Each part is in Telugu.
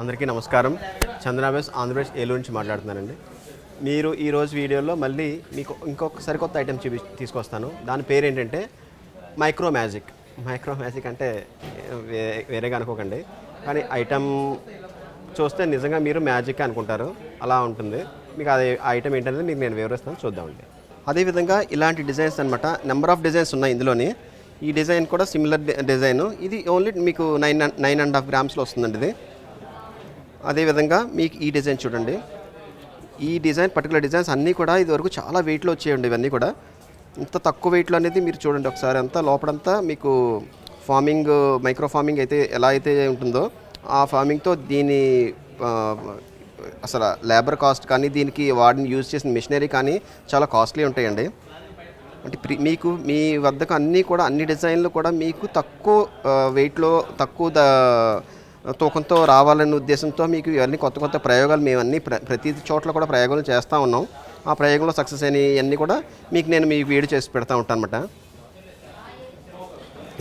అందరికీ నమస్కారం. చందనాబేస్ ఆంధ్రప్రదేశ్ ఏలూరు నుంచి మాట్లాడుతున్నానండి. మీరు ఈరోజు వీడియోలో మళ్ళీ మీకు ఇంకొక సరికొత్త ఐటెం తీసుకొస్తాను. దాని పేరు ఏంటంటే మైక్రో మ్యాజిక్. మైక్రో మ్యాజిక్ అంటే వేరేగా అనుకోకండి, కానీ ఐటెం చూస్తే నిజంగా మీరు మ్యాజిక్ అనుకుంటారు. అలా ఉంటుంది. మీకు అది ఐటెం ఏంటనేది మీకు నేను వివరిస్తాను, చూద్దామండి. అదేవిధంగా ఇలాంటి డిజైన్స్ అనమాట, నెంబర్ ఆఫ్ డిజైన్స్ ఉన్నాయి ఇందులోని. ఈ డిజైన్ కూడా సిమిలర్ డిజైన్. ఇది ఓన్లీ మీకు 9.5 గ్రామ్స్లో వస్తుందండి ఇది. అదేవిధంగా మీకు ఈ డిజైన్ చూడండి. ఈ డిజైన్ పర్టికులర్ డిజైన్స్ అన్నీ కూడా ఇదివరకు చాలా వెయిట్లో వచ్చేయండి. ఇవన్నీ కూడా ఇంత తక్కువ వెయిట్లో అనేది మీరు చూడండి ఒకసారి. అంతా లోపలంతా మీకు ఫార్మింగ్, మైక్రో ఫార్మింగ్ అయితే ఎలా అయితే ఉంటుందో ఆ ఫార్మింగ్తో దీని అసలు లేబర్ కాస్ట్ కానీ దీనికి వాడిని యూజ్ చేసిన మిషనరీ కానీ చాలా కాస్ట్లీ ఉంటాయండి. అంటే మీకు మీ వద్దకు అన్ని డిజైన్లు కూడా మీకు తక్కువ వెయిట్లో తక్కువ తూకంతో రావాలనే ఉద్దేశంతో మీకు ఇవన్నీ కొత్త ప్రయోగాలు మేము ప్రతి చోట్ల కూడా ప్రయోగాలు చేస్తూ ఉన్నాం. ఆ ప్రయోగంలో సక్సెస్ అయినవన్నీ కూడా నేను వీడియో చేసి పెడతా ఉంటాను అనమాట.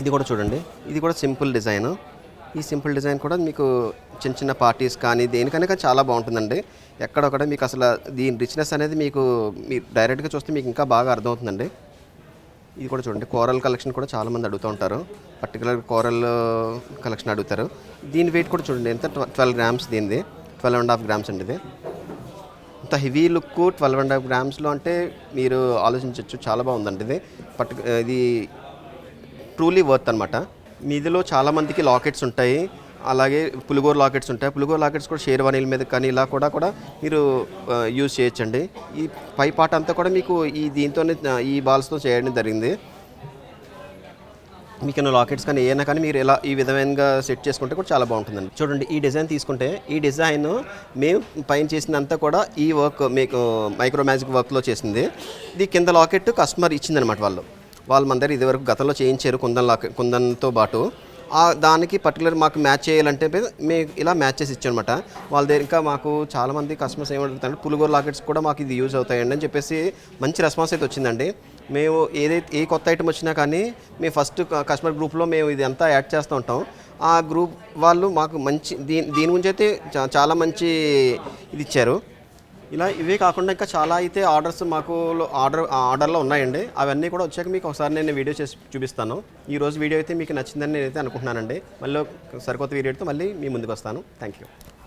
ఇది కూడా చూడండి, ఇది కూడా సింపుల్ డిజైన్. ఈ సింపుల్ డిజైన్ కూడా మీకు చిన్న పార్టీస్ కానీ దేనికైనా చాలా బాగుంటుందండి. ఎక్కడొక్కడ మీకు అసలు దీని రిచ్నెస్ అనేది మీరు డైరెక్ట్గా చూస్తే మీకు ఇంకా బాగా అర్థమవుతుందండి. ఇది కూడా చూడండి, కోరల్ కలెక్షన్ కూడా చాలామంది అడుగుతూ ఉంటారు. పర్టికులర్ కోరల్ కలెక్షన్ అడుగుతారు. దీని వెయిట్ కూడా చూడండి ఎంత, 12 గ్రామ్స్. దీనిది 12.5 గ్రామ్స్ అండి. ఇది ఇంత హెవీ లుక్ 12.5 గ్రామ్స్లో అంటే మీరు ఆలోచించవచ్చు. చాలా బాగుందండి ఇది. ఇది ట్రూలీ వర్త్ అనమాట. మీదిలో చాలామందికి లాకెట్స్ ఉంటాయి, అలాగే పులిగోరు లాకెట్స్ ఉంటాయి. పులిగోరు లాకెట్స్ కూడా షేర్వానీల మీద కానీ ఇలా కూడా మీరు యూజ్ చేయొచ్చండి. ఈ పై పాట అంతా కూడా మీకు దీంతోనే ఈ బాల్స్తో చేయడం జరిగింది. మీకు లాకెట్స్ కానీ ఏమైనా కానీ మీరు ఇలా ఈ విధంగా సెట్ చేసుకుంటే కూడా చాలా బాగుంటుందండి. చూడండి, ఈ డిజైన్ తీసుకుంటే ఈ డిజైన్ మేము పైన చేసినంతా కూడా ఈ వర్క్ మీకు మైక్రో మ్యాజిక్ వర్క్లో చేసింది. ఇది కింద లాకెట్ కస్టమర్ ఇచ్చిందనమాట. వాళ్ళు మన దగ్గర ఇదివరకు గతంలో చేయించారు కుందన్తో పాటు. దానికి పర్టికులర్ మాకు మ్యాచ్ చేయాలంటే మేము ఇలా మ్యాచ్ చేసి ఇచ్చామన్నమాట. వాళ్ళ దగ్గర ఇంకా మాకు చాలామంది కస్టమర్స్ ఏమంటారంటే పులిగోరు లాకెట్స్ కూడా మాకు ఇది యూజ్ అవుతాయండి అని చెప్పేసి మంచి రెస్పాన్స్ అయితే వచ్చిందండి. మేము ఏ కొత్త ఐటమ్ వచ్చినా కానీ మేము ఫస్ట్ కస్టమర్ గ్రూప్లో మేము ఇది అంతా యాడ్ చేస్తూ ఉంటాం. ఆ గ్రూప్ వాళ్ళు మాకు మంచి దీని గురించి అయితే చాలా మంచి ఇది ఇచ్చారు. ఇలా ఇవే కాకుండా ఇంకా చాలా అయితే ఆర్డర్స్ మాకు ఆర్డర్లో ఉన్నాయండి. అవన్నీ కూడా వచ్చాక మీకు ఒకసారి నేను వీడియో చేసి చూపిస్తాను. ఈరోజు వీడియో అయితే మీకు నచ్చిందని నేనైతే అనుకుంటున్నానండి. మళ్ళీ సరికొత్త వీడియోతో మళ్ళీ మీ ముందుకు వస్తాను. Thank you.